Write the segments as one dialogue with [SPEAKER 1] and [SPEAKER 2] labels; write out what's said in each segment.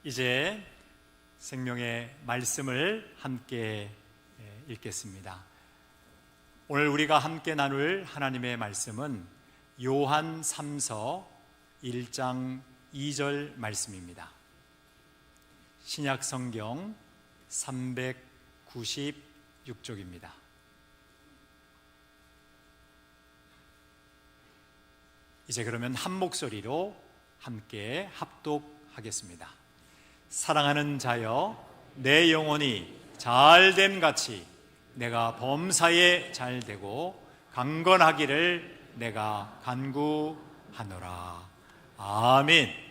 [SPEAKER 1] 이제 생명의 말씀을 함께 읽겠습니다. 오늘 우리가 함께 나눌 하나님의 말씀은 요한 3서 1장 2절 말씀입니다. 신약 성경 396쪽입니다. 이제 그러면 한 목소리로 함께 합독하겠습니다. 사랑하는 자여, 내 영혼이 잘됨 같이 내가 범사에 잘되고 강건하기를 내가 간구하노라. 아멘.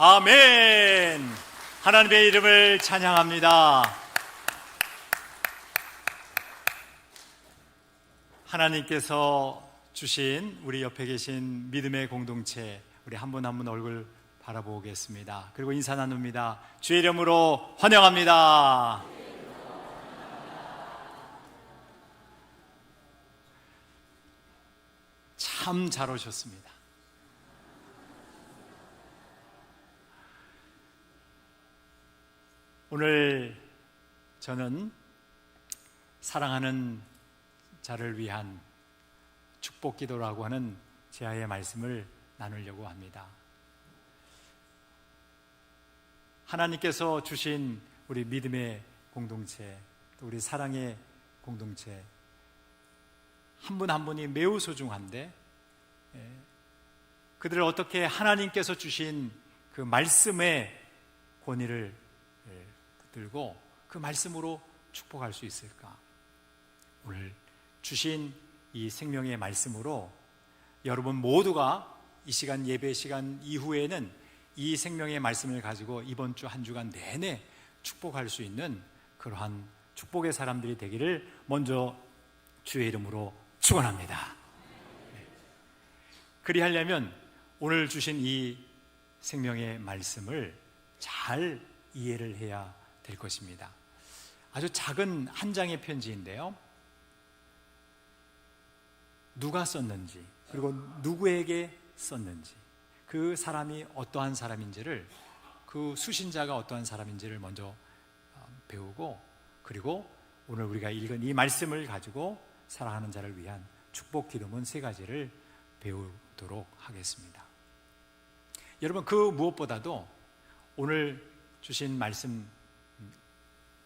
[SPEAKER 1] 아멘. 하나님의 이름을 찬양합니다. 하나님께서 주신 우리 옆에 계신 믿음의 공동체, 우리 한 분 한 분 얼굴 바라보겠습니다. 그리고 인사 나눕니다. 주의 이름으로 환영합니다. 참 잘 오셨습니다. 오늘 저는 사랑하는 자를 위한 축복 기도라고 하는 제아의 말씀을 나누려고 합니다. 하나님께서 주신 우리 믿음의 공동체, 또 우리 사랑의 공동체, 한 분 한 분이 매우 소중한데 그들을 어떻게 하나님께서 주신 그 말씀의 권위를 붙들고 그 말씀으로 축복할 수 있을까? 오늘 주신 이 생명의 말씀으로 여러분 모두가 이 시간, 예배 시간 이후에는 이 생명의 말씀을 가지고 이번 주 한 주간 내내 축복할 수 있는 그러한 축복의 사람들이 되기를 먼저 주의 이름으로 축원합니다. 그리하려면 오늘 주신 이 생명의 말씀을 잘 이해를 해야 될 것입니다. 아주 작은 한 장의 편지인데요, 누가 썼는지, 그리고 누구에게 썼는지, 그 사람이 어떠한 사람인지를, 그 수신자가 어떠한 사람인지를 먼저 배우고, 그리고 오늘 우리가 읽은 이 말씀을 가지고 사랑하는 자를 위한 축복 기도문 3가지를 배우도록 하겠습니다. 여러분, 그 무엇보다도 오늘 주신 말씀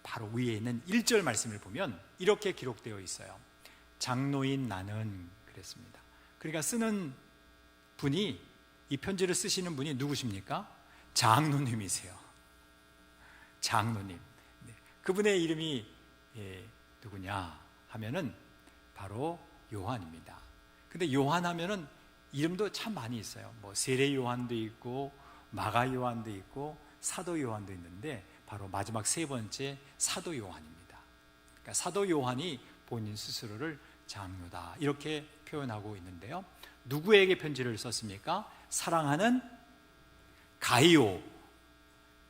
[SPEAKER 1] 바로 위에 있는 1절 말씀을 보면 이렇게 기록되어 있어요. 장로인 나는, 그랬습니다. 그러니까 쓰는 분이, 이 편지를 쓰시는 분이 누구십니까? 장로님이세요. 장로님. 그분의 이름이 누구냐 하면은 바로 요한입니다. 근데 요한 하면은 이름도 참 많이 있어요. 뭐 세례 요한도 있고 마가 요한도 있고 사도 요한도 있는데, 바로 마지막 3번째 사도 요한입니다. 그러니까 사도 요한이 본인 스스로를 장로다 이렇게 표현하고 있는데요, 누구에게 편지를 썼습니까? 사랑하는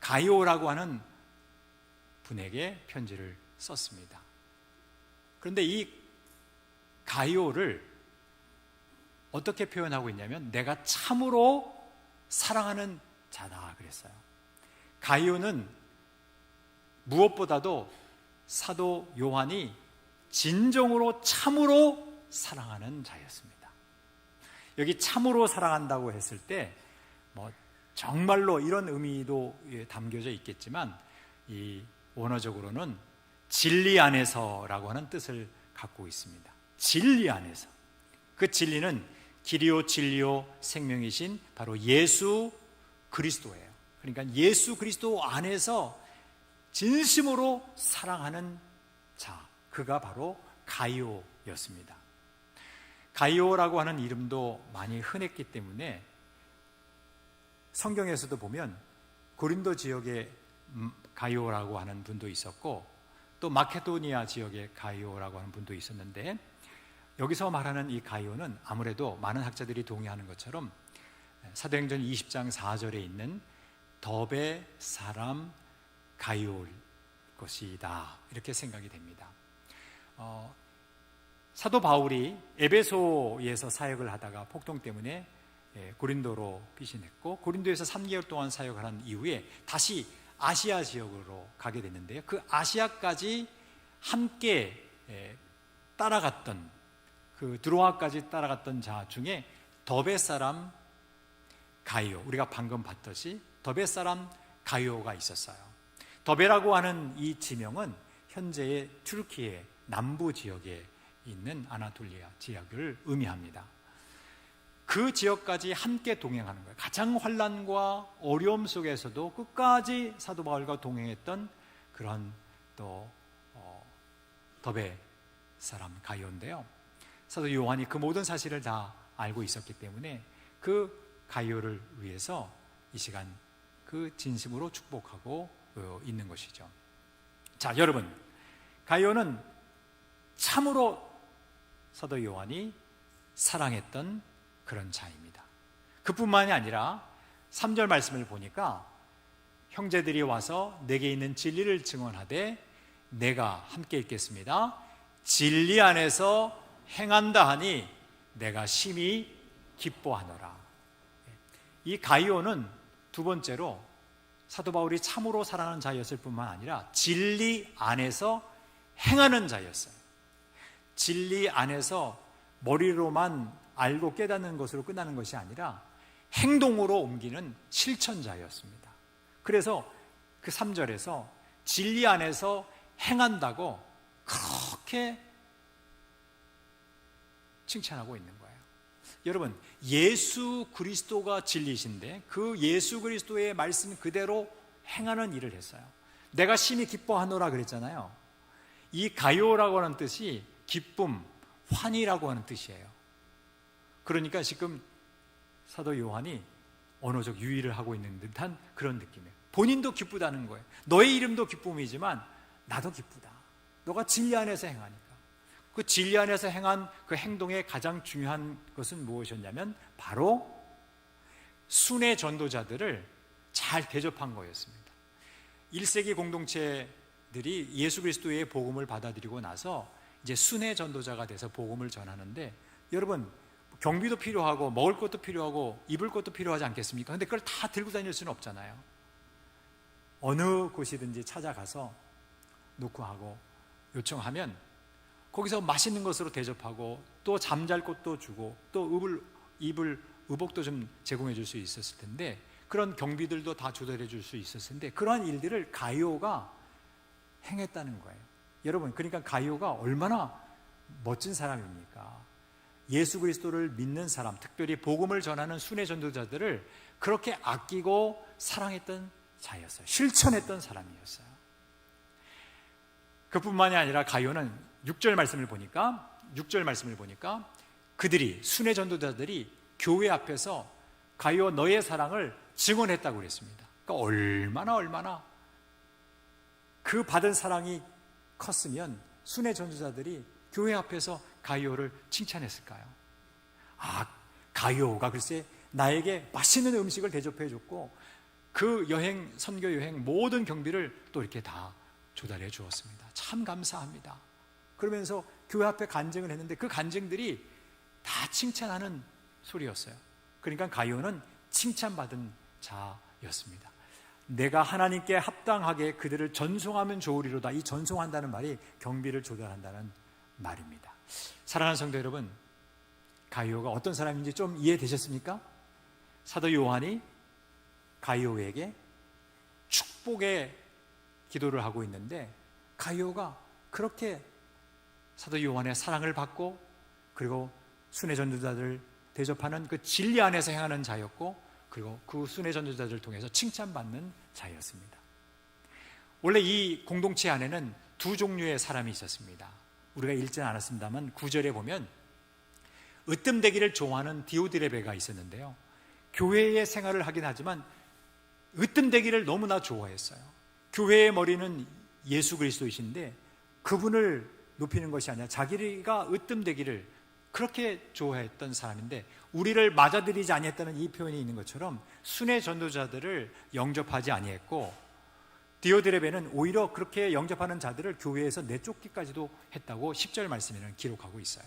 [SPEAKER 1] 가이오라고 하는 분에게 편지를 썼습니다. 그런데 이 가이오를 어떻게 표현하고 있냐면, 내가 참으로 사랑하는 자다 그랬어요. 가이오는 무엇보다도 사도 요한이 진정으로 참으로 사랑하는 자였습니다. 여기 참으로 사랑한다고 했을 때 뭐 정말로 이런 의미도 담겨져 있겠지만, 이 원어적으로는 진리 안에서라고 하는 뜻을 갖고 있습니다. 진리 안에서. 그 진리는 길이요 진리요 생명이신 바로 예수 그리스도예요. 그러니까 예수 그리스도 안에서 진심으로 사랑하는 자, 그가 바로 가이오였습니다. 가이오라고 하는 이름도 많이 흔했기 때문에 성경에서도 보면 고린도 지역에 가이오라고 하는 분도 있었고, 또 마케도니아 지역에 가이오라고 하는 분도 있었는데, 여기서 말하는 이 가이오는 아무래도 많은 학자들이 동의하는 것처럼 사도행전 20장 4절에 있는 더베 사람 가이오일 것이다 이렇게 생각이 됩니다. 사도 바울이 에베소에서 사역을 하다가 폭동 때문에 고린도로 피신했고, 고린도에서 3개월 동안 사역을 한 이후에 다시 아시아 지역으로 가게 됐는데요, 그 아시아까지 함께 따라갔던, 그 드로아까지 따라갔던 자 중에 더베 사람 가이오, 우리가 방금 봤듯이 더베 사람 가이오가 있었어요. 더베라고 하는 이 지명은 현재의 튀르키예 남부 지역에 있는 아나톨리아 지역을 의미합니다. 그 지역까지 함께 동행하는 거예요. 가장 환난과 어려움 속에서도 끝까지 사도 바울과 동행했던 그런 또 더베 사람 가이오인데요, 사도 요한이 그 모든 사실을 다 알고 있었기 때문에 그 가이오를 위해서 이 시간 그 진심으로 축복하고 있는 것이죠. 자, 여러분, 가이오는 참으로 사도 요한이 사랑했던 그런 자입니다. 그뿐만이 아니라 3절 말씀을 보니까 형제들이 와서 내게 있는 진리를 증언하되, 내가 함께 읽겠습니다. 진리 안에서 행한다 하니 내가 심히 기뻐하노라. 이 가이오는 두 번째로 사도 바울이 참으로 사랑하는 자였을 뿐만 아니라 진리 안에서 행하는 자였어요. 진리 안에서 머리로만 알고 깨닫는 것으로 끝나는 것이 아니라 행동으로 옮기는 실천자였습니다. 그래서 그 3절에서 진리 안에서 행한다고 그렇게 칭찬하고 있는 거예요. 여러분, 예수 그리스도가 진리이신데 그 예수 그리스도의 말씀 그대로 행하는 일을 했어요. 내가 심히 기뻐하노라 그랬잖아요. 이 가요라고 하는 뜻이 기쁨, 환희라고 하는 뜻이에요. 그러니까 지금 사도 요한이 언어적 유의를 하고 있는 듯한 그런 느낌이에요. 본인도 기쁘다는 거예요. 너의 이름도 기쁨이지만 나도 기쁘다. 너가 진리 안에서 행하니까. 그 진리 안에서 행한 그 행동의 가장 중요한 것은 무엇이었냐면 바로 순회 전도자들을 잘 대접한 거였습니다. 1세기 공동체들이 예수 그리스도의 복음을 받아들이고 나서 이제 순회 전도자가 돼서 복음을 전하는데, 여러분 경비도 필요하고 먹을 것도 필요하고 입을 것도 필요하지 않겠습니까? 근데 그걸 다 들고 다닐 수는 없잖아요. 어느 곳이든지 찾아가서 놓고 하고 요청하면 거기서 맛있는 것으로 대접하고 또 잠잘 곳도 주고 또 입을 의복도 좀 제공해 줄 수 있었을 텐데, 그런 경비들도 다 조달해 줄 수 있었을 텐데, 그러한 일들을 가이오가 행했다는 거예요. 여러분, 그러니까 가이오가 얼마나 멋진 사람입니까? 예수 그리스도를 믿는 사람, 특별히 복음을 전하는 순회 전도자들을 그렇게 아끼고 사랑했던 자였어요. 실천했던 사람이었어요. 그뿐만이 아니라 가이오는 6절 말씀을 보니까 그들이, 순회 전도자들이 교회 앞에서 가이오 너의 사랑을 증언했다고 그랬습니다. 그러니까 얼마나 그 받은 사랑이 컸으면 순회 전도자들이 교회 앞에서 가이오를 칭찬했을까요? 가이오가 글쎄 나에게 맛있는 음식을 대접해 줬고 그 선교 여행 모든 경비를 또 이렇게 다 조달해 주었습니다. 참 감사합니다. 그러면서 교회 앞에 간증을 했는데 그 간증들이 다 칭찬하는 소리였어요. 그러니까 가이오는 칭찬받은 자였습니다. 내가 하나님께 합당하게 그들을 전송하면 좋으리로다. 이 전송한다는 말이 경비를 조달한다는 말입니다. 사랑하는 성도 여러분, 가이오가 어떤 사람인지 좀 이해되셨습니까? 사도 요한이 가이오에게 축복의 기도를 하고 있는데, 가이오가 그렇게 사도 요한의 사랑을 받고 그리고 순회 전도자들을 대접하는 그 진리 안에서 행하는 자였고, 그리고 그 순회 전도자들을 통해서 칭찬받는 자였습니다. 원래 이 공동체 안에는 두 종류의 사람이 있었습니다. 우리가 읽지는 않았습니다만 9절에 보면 으뜸되기를 좋아하는 디오드레베가 있었는데요, 교회의 생활을 하긴 하지만 으뜸되기를 너무나 좋아했어요. 교회의 머리는 예수 그리스도이신데 그분을 높이는 것이 아니라 자기가 으뜸되기를 그렇게 좋아했던 사람인데, 우리를 맞아들이지 아니했다는 이 표현이 있는 것처럼 순회 전도자들을 영접하지 아니했고, 디오드레베는 오히려 그렇게 영접하는 자들을 교회에서 내쫓기까지도 했다고 10절 말씀에는 기록하고 있어요.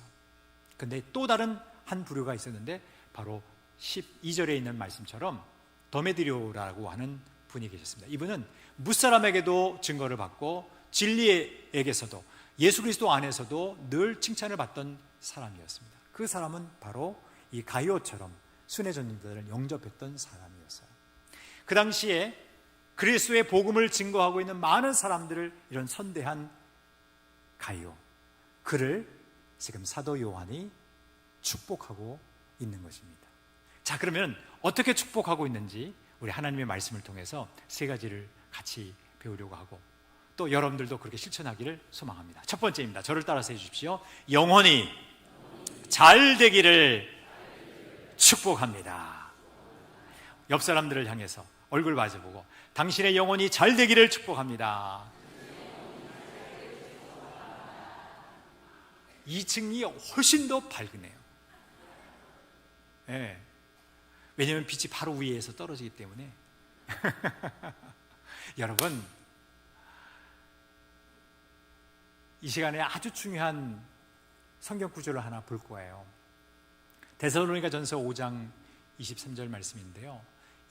[SPEAKER 1] 근데 또 다른 한 부류가 있었는데 바로 12절에 있는 말씀처럼 더메드리오라고 하는 분이 계셨습니다. 이분은 무사람에게도 증거를 받고 진리에게서도 예수 그리스도 안에서도 늘 칭찬을 받던 사람이었습니다. 그 사람은 바로 이 가이오처럼 순회 전도자들을 영접했던 사람이었어요. 그 당시에 그리스도의 복음을 증거하고 있는 많은 사람들을 이런 선대한 가이오, 그를 지금 사도 요한이 축복하고 있는 것입니다. 자, 그러면 어떻게 축복하고 있는지 우리 하나님의 말씀을 통해서 세 가지를 같이 배우려고 하고, 또 여러분들도 그렇게 실천하기를 소망합니다. 첫 번째입니다. 저를 따라서 해주십시오. 영혼이 잘 되기를 축복합니다. 옆 사람들을 향해서 얼굴 마주보고 당신의 영혼이 잘 되기를 축복합니다. 2층이 훨씬 더 밝으네요. 네. 왜냐하면 빛이 바로 위에서 떨어지기 때문에. 여러분, 이 시간에 아주 중요한 성경 구절을 하나 볼 거예요. 데살로니가 전서 5장 23절 말씀인데요,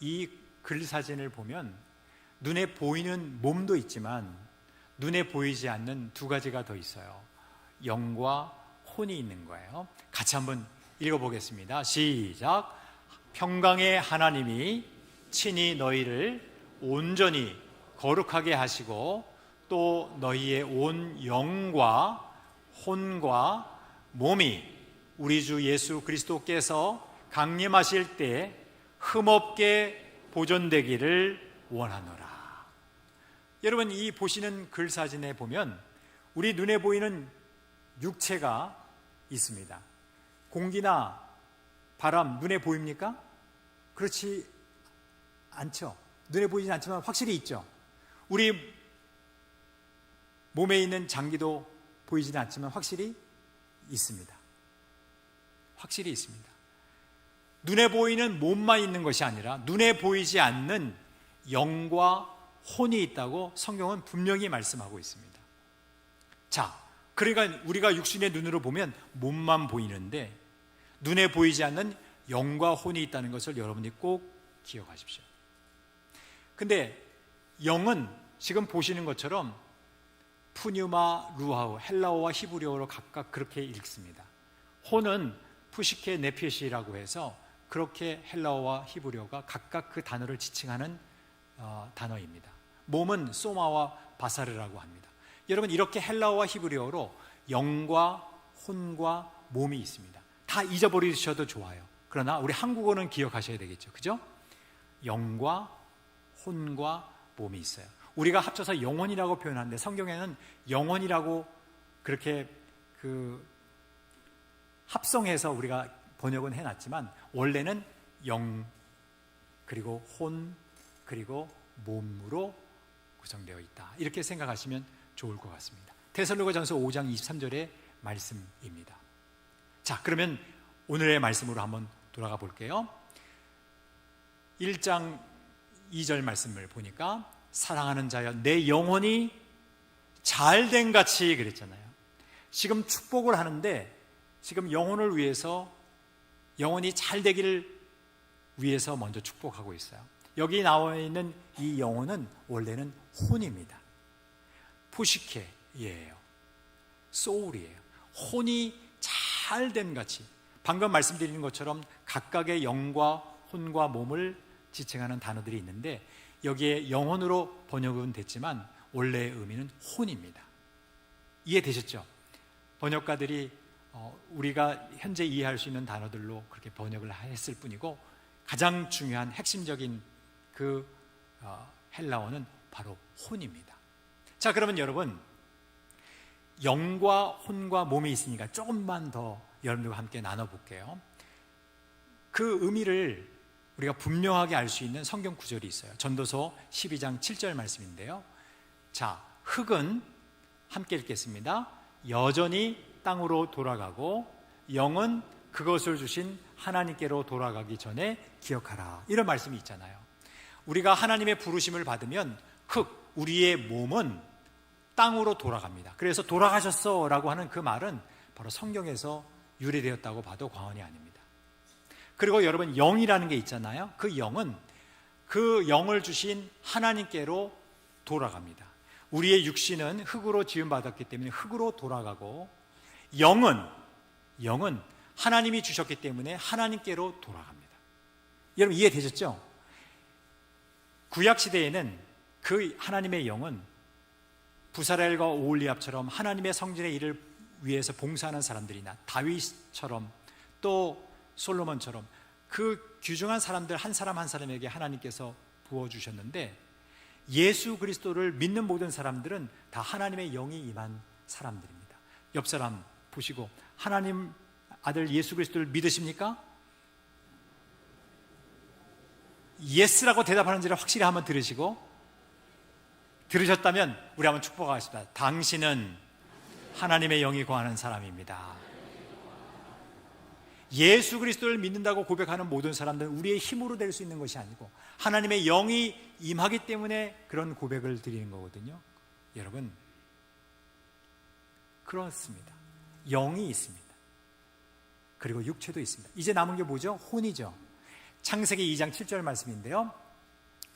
[SPEAKER 1] 이 글사진을 보면 눈에 보이는 몸도 있지만 눈에 보이지 않는 두 가지가 더 있어요. 영과 혼이 있는 거예요. 같이 한번 읽어보겠습니다. 시작. 평강의 하나님이 친히 너희를 온전히 거룩하게 하시고 또 너희의 온 영과 혼과 몸이 우리 주 예수 그리스도께서 강림하실 때 흠없게 보존되기를 원하노라. 여러분, 이 보시는 글사진에 보면 우리 눈에 보이는 육체가 있습니다. 공기나 바람 눈에 보입니까? 그렇지 않죠. 눈에 보이진 않지만 확실히 있죠. 우리 몸에 있는 장기도 보이지는 않지만 확실히 있습니다. 확실히 있습니다. 눈에 보이는 몸만 있는 것이 아니라 눈에 보이지 않는 영과 혼이 있다고 성경은 분명히 말씀하고 있습니다. 자, 그러니까 우리가 육신의 눈으로 보면 몸만 보이는데 눈에 보이지 않는 영과 혼이 있다는 것을 여러분이 꼭 기억하십시오. 근데 영은 지금 보시는 것처럼 푸뉴마, 루하우, 헬라어와 히브리어로 각각 그렇게 읽습니다. 혼은 푸시케 네피시라고 해서 그렇게 헬라어와 히브리어가 각각 그 단어를 지칭하는 단어입니다. 몸은 소마와 바사르라고 합니다. 여러분, 이렇게 헬라어와 히브리어로 영과 혼과 몸이 있습니다. 다 잊어버리셔도 좋아요. 그러나 우리 한국어는 기억하셔야 되겠죠. 그죠? 영과 혼과 몸이 있어요. 우리가 합쳐서 영혼이라고 표현하는데 성경에는 영혼이라고 그렇게 합성해서 우리가 번역은 해놨지만 원래는 영 그리고 혼 그리고 몸으로 구성되어 있다, 이렇게 생각하시면 좋을 것 같습니다. 데살로니가전서 5장 23절의 말씀입니다. 자, 그러면 오늘의 말씀으로 한번 돌아가 볼게요. 1장 2절 말씀을 보니까 사랑하는 자여 내 영혼이 잘된 같이 그랬잖아요. 지금 축복을 하는데 지금 영혼을 위해서, 영혼이 잘 되기를 위해서 먼저 축복하고 있어요. 여기 나와 있는 이 영혼은 원래는 혼입니다. 푸시케예요. 소울이에요. 혼이 잘된 같이, 방금 말씀드린 것처럼 각각의 영과 혼과 몸을 지칭하는 단어들이 있는데 여기에 영혼으로 번역은 됐지만 원래의 의미는 혼입니다. 이해되셨죠? 번역가들이 우리가 현재 이해할 수 있는 단어들로 그렇게 번역을 했을 뿐이고 가장 중요한 핵심적인 그 헬라어는 바로 혼입니다. 자, 그러면 여러분, 영과 혼과 몸이 있으니까 조금만 더 여러분들과 함께 나눠볼게요. 그 의미를 우리가 분명하게 알 수 있는 성경 구절이 있어요. 전도서 12장 7절 말씀인데요. 자, 흙은 함께 읽겠습니다. 여전히 땅으로 돌아가고 영은 그것을 주신 하나님께로 돌아가기 전에 기억하라, 이런 말씀이 있잖아요. 우리가 하나님의 부르심을 받으면 흙, 우리의 몸은 땅으로 돌아갑니다. 그래서 돌아가셨어 라고 하는 그 말은 바로 성경에서 유래되었다고 봐도 과언이 아닙니다. 그리고 여러분, 영이라는 게 있잖아요. 그 영은 그 영을 주신 하나님께로 돌아갑니다. 우리의 육신은 흙으로 지음받았기 때문에 흙으로 돌아가고 영은 하나님이 주셨기 때문에 하나님께로 돌아갑니다. 여러분, 이해되셨죠? 구약시대에는 그 하나님의 영은 부사렐과 오홀리압처럼 하나님의 성전의 일을 위해서 봉사하는 사람들이나 다윗처럼 또 솔로몬처럼 그 귀중한 사람들 한 사람 한 사람에게 하나님께서 부어주셨는데 예수 그리스도를 믿는 모든 사람들은 다 하나님의 영이 임한 사람들입니다. 옆 사람 보시고 하나님 아들 예수 그리스도를 믿으십니까? 예스라고 대답하는지를 확실히 한번 들으시고, 들으셨다면 우리 한번 축복하겠습니다. 당신은 하나님의 영이 거하는 사람입니다. 예수 그리스도를 믿는다고 고백하는 모든 사람들은 우리의 힘으로 될 수 있는 것이 아니고 하나님의 영이 임하기 때문에 그런 고백을 드리는 거거든요. 여러분, 그렇습니다. 영이 있습니다. 그리고 육체도 있습니다. 이제 남은 게 뭐죠? 혼이죠. 창세기 2장 7절 말씀인데요.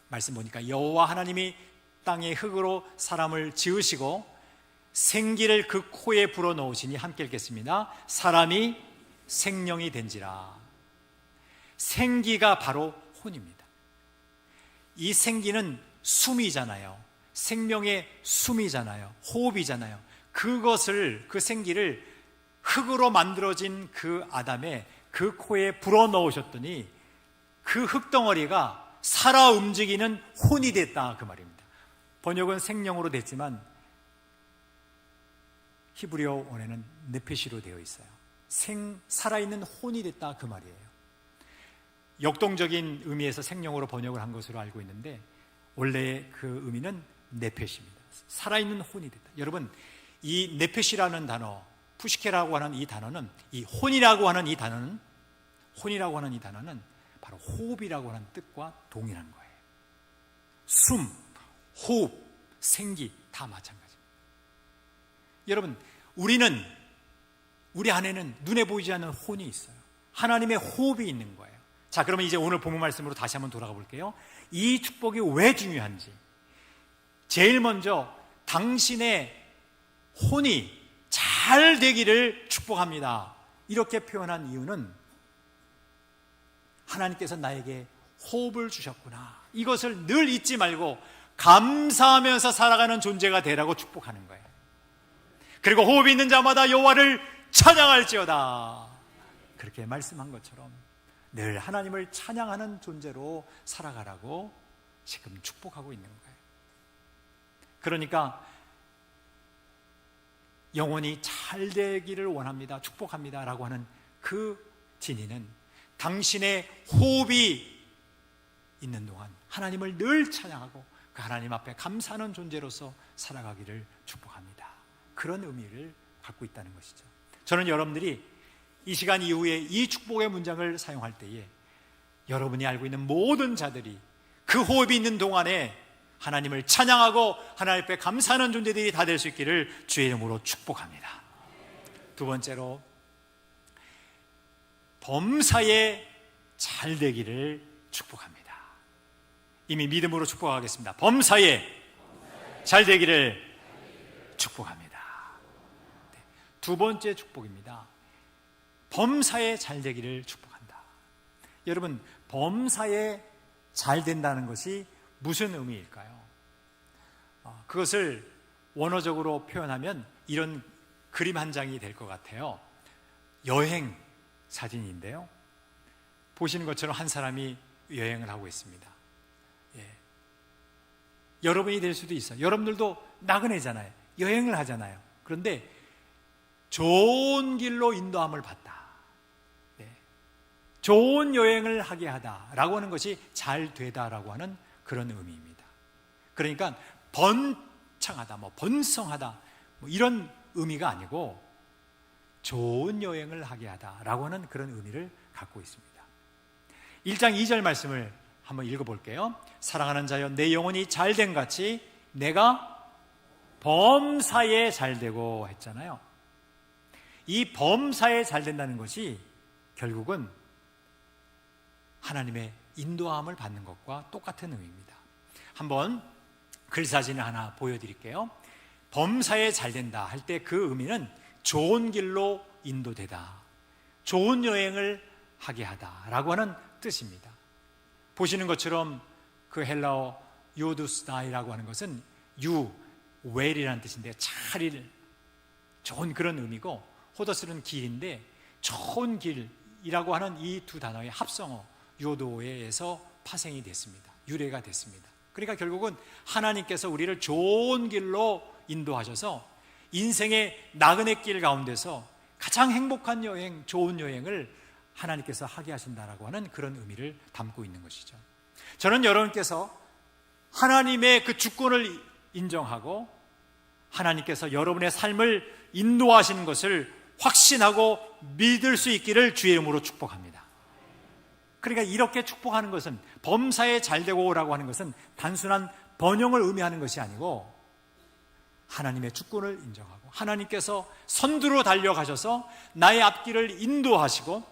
[SPEAKER 1] 말씀 보니까 여호와 하나님이 땅의 흙으로 사람을 지으시고 생기를 그 코에 불어넣으시니, 함께 읽겠습니다. 사람이 생명이 된지라. 생기가 바로 혼입니다. 이 생기는 숨이잖아요. 생명의 숨이잖아요. 호흡이잖아요. 그것을, 그 생기를 흙으로 만들어진 그 아담의 그 코에 불어넣으셨더니 그 흙덩어리가 살아 움직이는 혼이 됐다, 그 말입니다. 번역은 생명으로 됐지만 히브리어 원에는 네페시로 되어 있어요. 살아있는 혼이 됐다, 그 말이에요. 역동적인 의미에서 생명으로 번역을 한 것으로 알고 있는데 원래의 그 의미는 네페시입니다. 살아있는 혼이 됐다. 여러분, 이 네페시라는 단어, 푸시케라고 하는 이 단어는, 이 혼이라고 하는 이 단어는 바로 호흡이라고 하는 뜻과 동일한 거예요. 숨, 호흡, 생기 다 마찬가지입니다. 여러분, 우리 안에는 눈에 보이지 않는 혼이 있어요. 하나님의 호흡이 있는 거예요. 자, 그러면 이제 오늘 본문 말씀으로 다시 한번 돌아가 볼게요. 이 축복이 왜 중요한지. 제일 먼저 당신의 혼이 잘 되기를 축복합니다. 이렇게 표현한 이유는 하나님께서 나에게 호흡을 주셨구나. 이것을 늘 잊지 말고 감사하면서 살아가는 존재가 되라고 축복하는 거예요. 그리고 호흡이 있는 자마다 여호와를 찬양할지어다. 그렇게 말씀한 것처럼 늘 하나님을 찬양하는 존재로 살아가라고 지금 축복하고 있는 거예요. 그러니까 영원히 잘 되기를 원합니다, 축복합니다 라고 하는 그 진리는 당신의 호흡이 있는 동안 하나님을 늘 찬양하고 그 하나님 앞에 감사하는 존재로서 살아가기를 축복합니다. 그런 의미를 갖고 있다는 것이죠. 저는 여러분들이 이 시간 이후에 이 축복의 문장을 사용할 때에 여러분이 알고 있는 모든 자들이 그 호흡이 있는 동안에 하나님을 찬양하고 하나님 앞에 감사하는 존재들이 다 될 수 있기를 주의 이름으로 축복합니다. 두 번째로, 범사에 잘 되기를 축복합니다. 이미 믿음으로 축복하겠습니다. 범사에 잘 되기를 축복합니다. 네, 두 번째 축복입니다. 범사에 잘 되기를 축복한다. 여러분, 범사에 잘 된다는 것이 무슨 의미일까요? 그것을 원어적으로 표현하면 이런 그림 한 장이 될 것 같아요. 여행 사진인데요, 보시는 것처럼 한 사람이 여행을 하고 있습니다. 예. 여러분이 될 수도 있어요. 여러분들도 나그네잖아요. 여행을 하잖아요. 그런데 좋은 길로 인도함을 받다, 좋은 여행을 하게 하다라고 하는 것이 잘 되다라고 하는 그런 의미입니다. 그러니까 번창하다, 번성하다 이런 의미가 아니고 좋은 여행을 하게 하다라고 하는 그런 의미를 갖고 있습니다. 1장 2절 말씀을 한번 읽어볼게요. 사랑하는 자여, 내 영혼이 잘된 같이 내가 범사에 잘되고 했잖아요. 이 범사에 잘된다는 것이 결국은 하나님의 인도함을 받는 것과 똑같은 의미입니다. 한번 글사진을 하나 보여드릴게요. 범사에 잘된다 할 때 그 의미는 좋은 길로 인도되다, 좋은 여행을 하게 하다라고 하는 뜻입니다. 보시는 것처럼 그 헬라어 요두스다이라고 하는 것은 웰이라는 뜻인데 잘, 좋은 그런 의미고, 호더스는 길인데 좋은 길이라고 하는 이 두 단어의 합성어 요도에서 파생이 됐습니다. 유래가 됐습니다. 그러니까 결국은 하나님께서 우리를 좋은 길로 인도하셔서 인생의 나그네 길 가운데서 가장 행복한 여행, 좋은 여행을 하나님께서 하게 하신다라고 하는 그런 의미를 담고 있는 것이죠. 저는 여러분께서 하나님의 그 주권을 인정하고 하나님께서 여러분의 삶을 인도하시는 것을 확신하고 믿을 수 있기를 주의 이름으로 축복합니다. 그러니까 이렇게 축복하는 것은, 범사에 잘되고라고 하는 것은 단순한 번영을 의미하는 것이 아니고 하나님의 주권을 인정하고 하나님께서 선두로 달려가셔서 나의 앞길을 인도하시고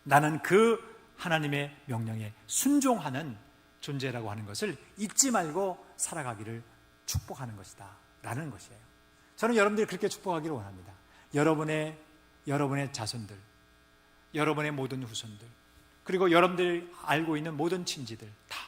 [SPEAKER 1] 나는 그 하나님의 명령에 순종하는 존재라고 하는 것을 잊지 말고 살아가기를 축복하는 것이다 라는 것이에요. 저는 여러분들이 그렇게 축복하기를 원합니다. 여러분의 자손들, 여러분의 모든 후손들, 그리고 여러분들이 알고 있는 모든 친지들 다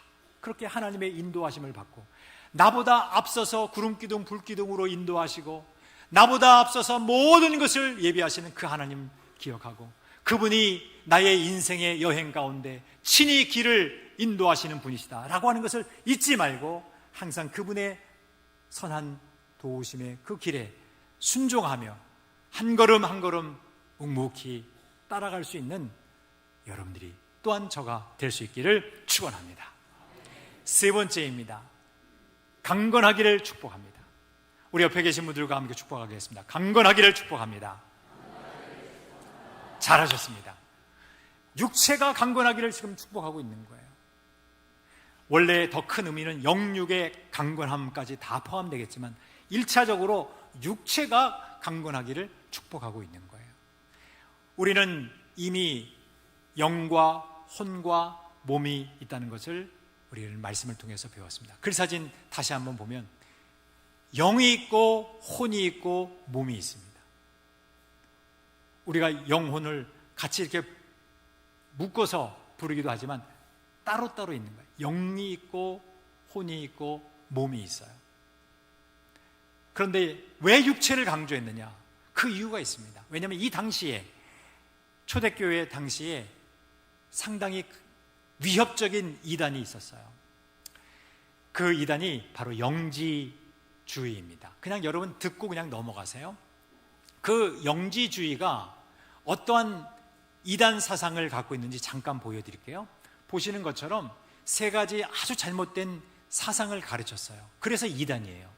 [SPEAKER 1] 그렇게 하나님의 인도하심을 받고, 나보다 앞서서 구름기둥 불기둥으로 인도하시고 나보다 앞서서 모든 것을 예비하시는 그 하나님 기억하고, 그분이 나의 인생의 여행 가운데 친히 길을 인도하시는 분이시다 라고 하는 것을 잊지 말고 항상 그분의 선한 도우심의 그 길에 순종하며 한 걸음 한 걸음 묵묵히 따라갈 수 있는 여러분들이 또한 저가 될 수 있기를 축원합니다. 세 번째입니다. 강건하기를 축복합니다. 우리 옆에 계신 분들과 함께 축복하겠습니다. 강건하기를 축복합니다. 잘하셨습니다. 육체가 강건하기를 지금 축복하고 있는 거예요. 원래 더 큰 의미는 영육의 강건함까지 다 포함되겠지만 1차적으로 육체가 강건하기를 축복하고 있는 거예요. 우리는 이미 영과 혼과 몸이 있다는 것을 우리는 말씀을 통해서 배웠습니다. 글사진 다시 한번 보면 영이 있고 혼이 있고 몸이 있습니다. 우리가 영혼을 같이 이렇게 묶어서 부르기도 하지만 따로따로 있는 거예요. 영이 있고 혼이 있고 몸이 있어요. 그런데 왜 육체를 강조했느냐? 그 이유가 있습니다. 왜냐하면 이 당시에 초대교회 당시에 상당히 위협적인 이단이 있었어요. 그 이단이 바로 영지주의입니다. 그냥 여러분 듣고 그냥 넘어가세요. 그 영지주의가 어떠한 이단 사상을 갖고 있는지 잠깐 보여드릴게요. 보시는 것처럼 세 가지 아주 잘못된 사상을 가르쳤어요. 그래서 이단이에요.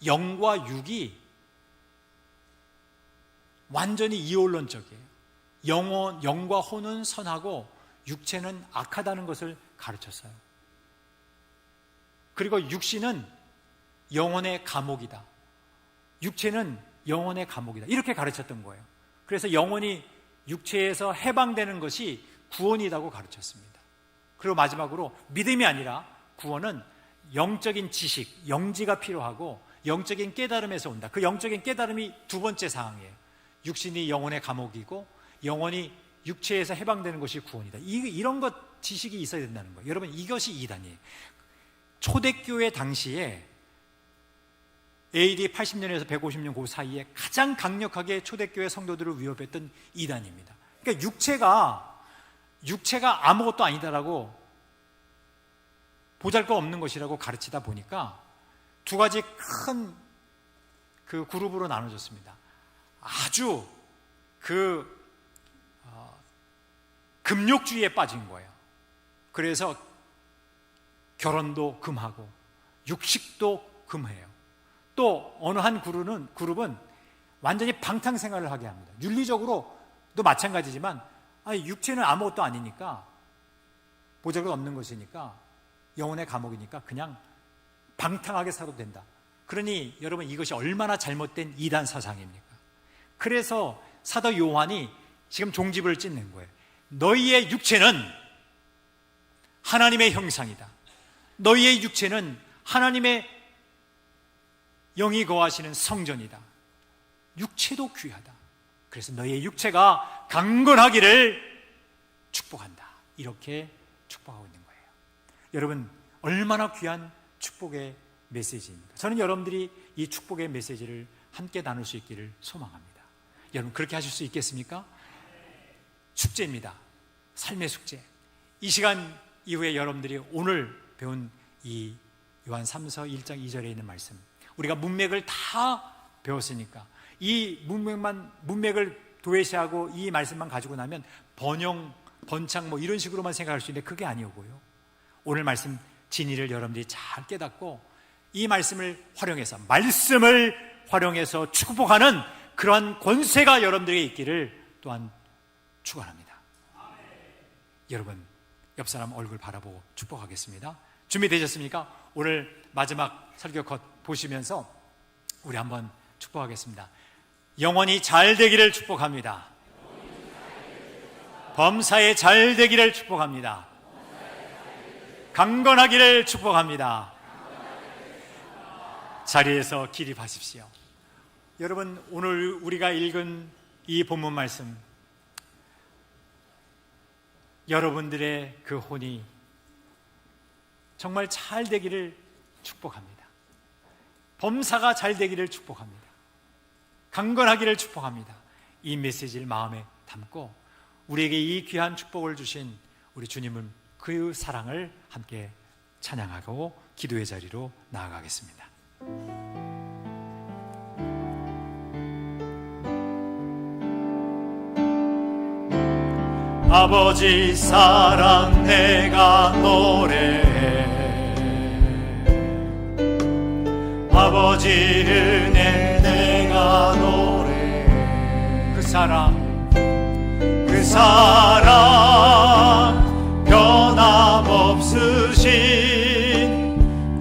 [SPEAKER 1] 영과 육이 완전히 이원론적이에요. 영과 혼은 선하고 육체는 악하다는 것을 가르쳤어요. 그리고 육신은 영혼의 감옥이다. 육체는 영혼의 감옥이다. 이렇게 가르쳤던 거예요. 그래서 영혼이 육체에서 해방되는 것이 구원이라고 가르쳤습니다. 그리고 마지막으로 믿음이 아니라 구원은 영적인 지식, 영지가 필요하고 영적인 깨달음에서 온다. 그 영적인 깨달음이 두 번째 사항이에요. 육신이 영혼의 감옥이고 영혼이 육체에서 해방되는 것이 구원이다. 이런 것 지식이 있어야 된다는 거예요. 여러분, 이것이 이단이에요. 초대교회 당시에 AD 80년에서 150년 그 사이에 가장 강력하게 초대교회 성도들을 위협했던 이단입니다. 그러니까 육체가 아무것도 아니다라고 보잘것없는 것이라고 가르치다 보니까 두 가지 큰 그 그룹으로 나눠졌습니다. 아주 금욕주의에 빠진 거예요. 그래서 결혼도 금하고 육식도 금해요. 또 어느 한 그룹은 완전히 방탕생활을 하게 합니다. 윤리적으로도 마찬가지지만 육체는 아무것도 아니니까 보잘것 없는 것이니까 영혼의 감옥이니까 그냥 방탕하게 살아도 된다. 그러니 여러분, 이것이 얼마나 잘못된 이단 사상입니까? 그래서 사도 요한이 지금 종집을 찢는 거예요. 너희의 육체는 하나님의 형상이다. 너희의 육체는 하나님의 영이 거하시는 성전이다. 육체도 귀하다. 그래서 너희의 육체가 강건하기를 축복한다. 이렇게 축복하고 있는 거예요. 여러분, 얼마나 귀한 축복의 메시지입니까? 저는 여러분들이 이 축복의 메시지를 함께 나눌 수 있기를 소망합니다. 여러분, 그렇게 하실 수 있겠습니까? 축제입니다. 삶의 숙제. 이 시간 이후에 여러분들이 오늘 배운 이 요한 3서 1장 2절에 있는 말씀, 우리가 문맥을 다 배웠으니까 이 문맥을 도외시하고 이 말씀만 가지고 나면 번창 이런 식으로만 생각할 수 있는데 그게 아니오고요. 오늘 말씀 진리를 여러분들이 잘 깨닫고 이 말씀을 활용해서 축복하는 그러한 권세가 여러분들에게 있기를 또한 축원합니다. 여러분, 옆 사람 얼굴 바라보고 축복하겠습니다. 준비되셨습니까? 오늘 마지막 설교 컷 보시면서 우리 한번 축복하겠습니다. 영원히 잘 되기를 축복합니다. 범사에 잘 되기를 축복합니다. 강건하기를 축복합니다. 자리에서 기립하십시오. 여러분, 오늘 우리가 읽은 이 본문 말씀, 여러분들의 그 혼이 정말 잘 되기를 축복합니다. 범사가 잘 되기를 축복합니다. 강건하기를 축복합니다. 이 메시지를 마음에 담고 우리에게 이 귀한 축복을 주신 우리 주님을, 그 사랑을 함께 찬양하고 기도의 자리로 나아가겠습니다. 아버지 사랑 내가 노래해, 아버지 은혜 내가 노래. 그 사랑 변함없으신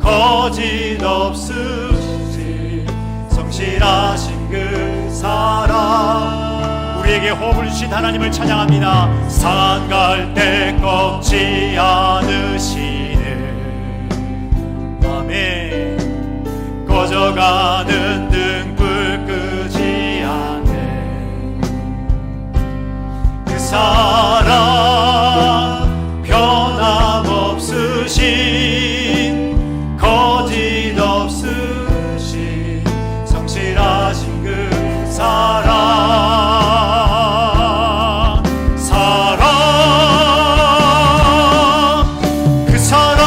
[SPEAKER 1] 거짓 없으신 성실하신 그 사랑. 우리에게 호흡을 주신 하나님을 찬양합니다. 산 갈 때 꺾지 않으시는 밤에 꺼져가는 등불 끄지 않네. 그 사랑 변함없으신 거짓 없으신 성실하신 그 사랑. 그 사랑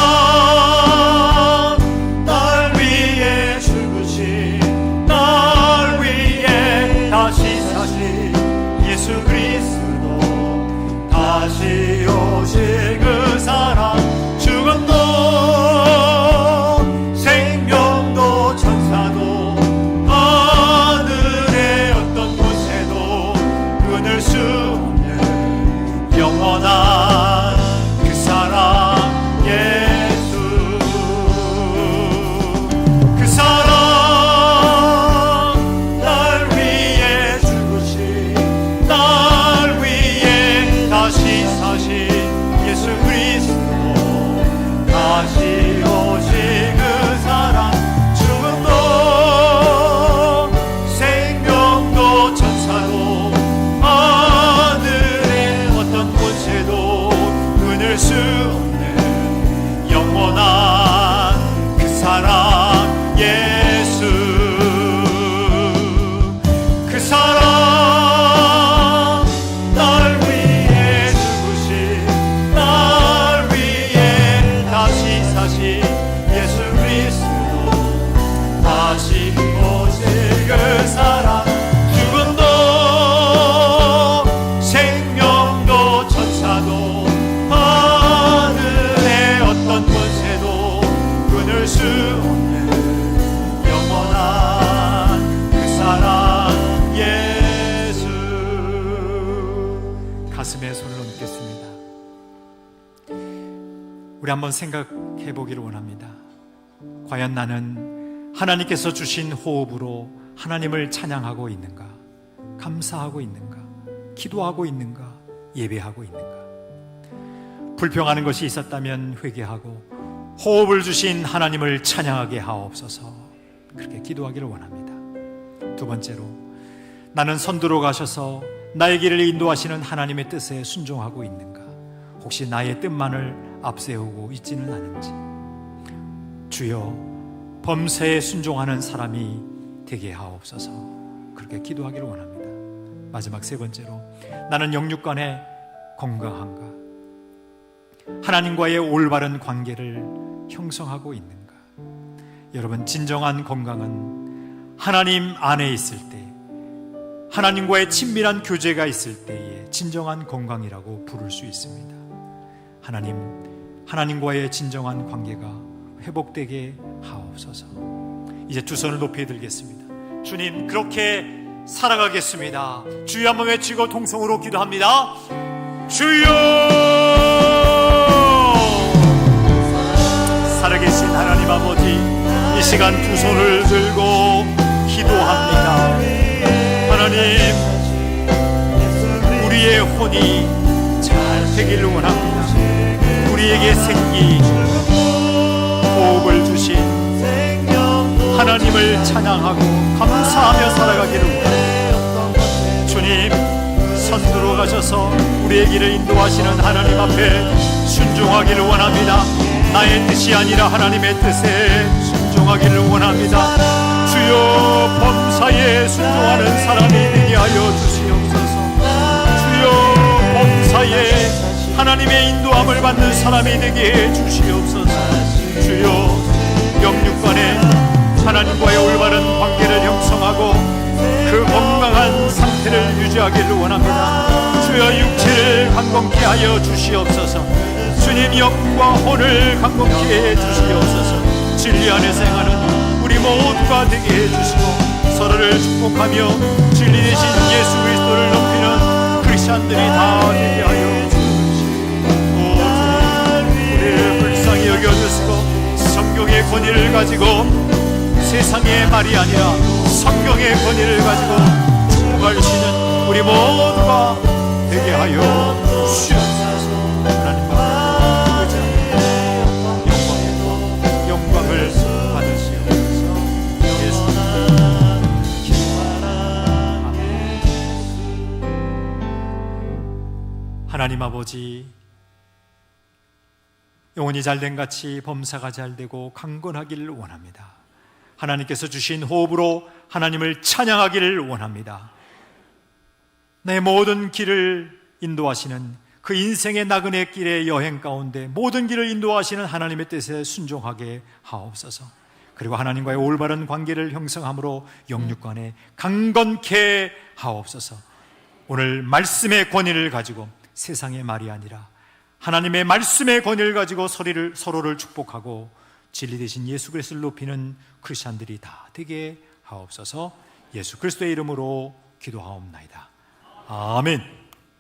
[SPEAKER 1] 날 위해 죽으신 날 위해 다시 사신 예수 그리스도 다시 오실 그 사랑. 죽음도 생명도 천사도 하늘의 어떤 곳에도 끊을 수 없는 영원한 그 사랑 예수. 그 사랑 날 위해 죽으신 날 위해 다시 사신 예수 그리스도 다시 오실 그 사랑. 죽음도 생명도 천사도 하늘의 어떤 곳에도 끊을 수 없는 영원한 그 사랑 예수. 그 사랑 날 위해 죽으신 날 위해 다시 사신 예수 그리스도 다시 오실 그 사랑. 죽음도 생명도 천사도 하늘의 어떤 곳에도 끊을 수 없는 영원한 그 사랑 예수. 가슴에 손을 얹겠습니다. 우리 한번 생각해 보기를 원합니다. 과연 나는 하나님께서 주신 호흡으로 하나님을 찬양하고 있는가? 감사하고 있는가? 기도하고 있는가? 예배하고 있는가? 불평하는 것이 있었다면 회개하고 호흡을 주신 하나님을 찬양하게 하옵소서. 그렇게 기도하기를 원합니다. 두 번째로, 나는 선두로 가셔서 나의 길을 인도하시는 하나님의 뜻에 순종하고 있는가? 혹시 나의 뜻만을 앞세우고 있지는 않은지. 주여, 범사에 순종하는 사람이 되게 하옵소서. 그렇게 기도하기를 원합니다. 마지막 세 번째로, 나는 영육간에 건강한가? 하나님과의 올바른 관계를 형성하고 있는가? 여러분, 진정한 건강은 하나님 안에 있을 때, 하나님과의 친밀한 교제가 있을 때에 진정한 건강이라고 부를 수 있습니다. 하나님과의 진정한 관계가 회복되게 하옵소서. 이제 두 손을 높이 들겠습니다. 주님, 그렇게 살아가겠습니다. 주여 한번 외치고 통성으로 기도합니다. 주여! 살아계신 하나님 아버지, 이 시간 두 손을 들고 기도합니다. 하나님, 우리의 혼이 잘 되기를 원합니다. 우리에게 생기, 호흡을 주신 하나님을 찬양하고 감사하며 살아가기를 원합니다. 주님, 선두로 가셔서 우리의 길을 인도하시는 하나님 앞에 순종하기를 원합니다. 나의 뜻이 아니라 하나님의 뜻에 순종하기를 원합니다. 주여, 범사에 순종하는 사람이 되게 하여 주시옵소서. 주여, 범사에 하나님의 인도함을 받는 사람이 되게 해 주시옵소서. 주여, 영육간에 하나님과의 올바른 관계를 형성하고 그 건강한 상태를 유지하기를 원합니다. 주여, 육체를 강건케 하여 주시옵소서. 주님, 영과 혼을 강건케 해 주시옵소서. 진리 안에 생하는 우리 모두가 되게 해주시고 서로를 축복하며 진리 되신 예수 그리스도를 높이는 크리스찬들이 다 되게 하여 주시고 우리를 불쌍히 여겨주시고 성경의 권위를 가지고 세상의 말이 아니라 성경의 권위를 가지고 축복할 수 있는 우리 모두가 되게 하여 주시옵소서. 영광을 받으시옵소서. 하나님 아버지, 영혼이 잘된 같이 범사가 잘되고 강건하기를 원합니다. 하나님께서 주신 호흡으로 하나님을 찬양하기를 원합니다. 내 모든 길을 인도하시는 그 인생의 나그네 길의 여행 가운데 모든 길을 인도하시는 하나님의 뜻에 순종하게 하옵소서. 그리고 하나님과의 올바른 관계를 형성함으로 영육간에 강건케 하옵소서. 오늘 말씀의 권위를 가지고 세상의 말이 아니라 하나님의 말씀의 권위를 가지고 서로를 축복하고 진리 되신 예수 그리스도를 높이는 크리스찬들이 다 되게 하옵소서. 예수 그리스도의 이름으로 기도하옵나이다. 아멘.